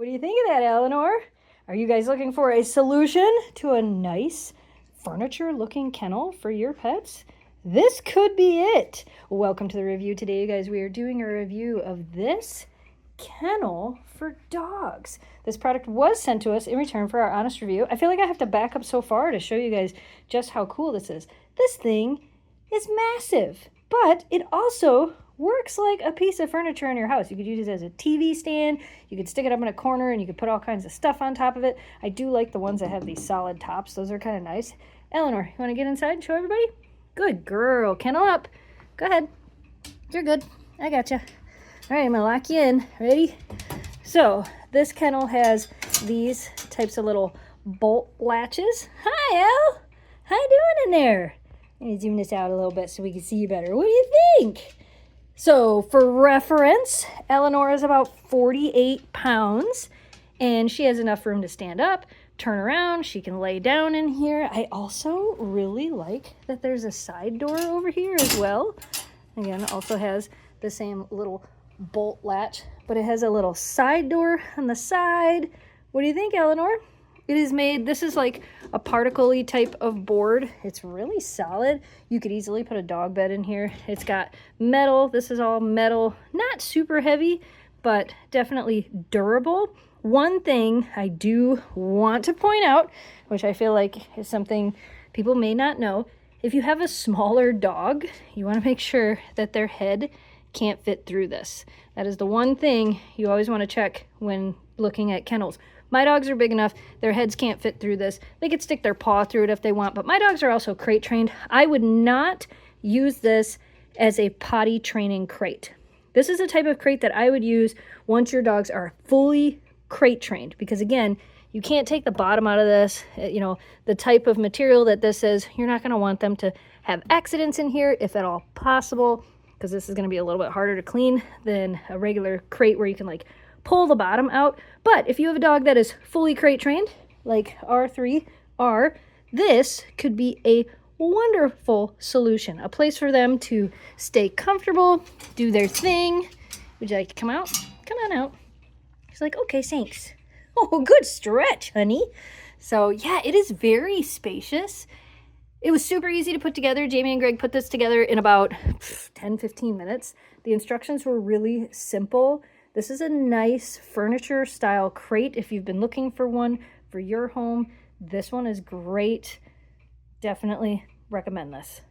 What do you think of that, Eleanor? Are you guys looking for a solution to a nice furniture-looking kennel for your pets? This could be it. Welcome to the review today, you guys. We are doing a review of this kennel for dogs. This product was sent to us in return for our honest review. I feel like I have to back up so far to show you guys just how cool this is. This thing is massive, but it also works like a piece of furniture in your house. You could use it as a TV stand. You could stick it up in a corner and you could put all kinds of stuff on top of it. I do like the ones that have these solid tops. Those are kind of nice. Eleanor, you want to get inside and show everybody? Good girl. Kennel up. Go ahead. You're good. I got you. All right, I'm going to lock you in. Ready? So this kennel has these types of little bolt latches. Hi, Elle. How you doing in there? Let me zoom this out a little bit so we can see you better. What do you think? So for reference, Eleanor is about 48 pounds and she has enough room to stand up, turn around, she can lay down in here. I also really like that there's a side door over here as well. Again, it also has the same little bolt latch, but it has a little side door on the side. What do you think, Eleanor? It is made, this is like a particle-y type of board. It's really solid. You could easily put a dog bed in here. It's got metal. This is all metal. Not super heavy, but definitely durable. One thing I do want to point out, which I feel like is something people may not know, if you have a smaller dog, you want to make sure that their head can't fit through this. That is the one thing you always want to check when looking at kennels. My dogs are big enough, their heads can't fit through this. They could stick their paw through it if they want, but my dogs are also crate trained. I would not use this as a potty training crate. This is a type of crate that I would use once your dogs are fully crate trained, because again, you can't take the bottom out of this. You know, the type of material that this is, you're not going to want them to have accidents in here if at all possible, because this is going to be a little bit harder to clean than a regular crate where you can like pull the bottom out. But if you have a dog that is fully crate trained, like our three are, this could be a wonderful solution. A place for them to stay comfortable, do their thing. Would you like to come out? Come on out. He's like, okay, thanks. Oh, good stretch, honey. So yeah, it is very spacious. It was super easy to put together. Jamie and Greg put this together in about 10-15 minutes. The instructions were really simple. This is a nice furniture style crate. If you've been looking for one for your home, this one is great. Definitely recommend this.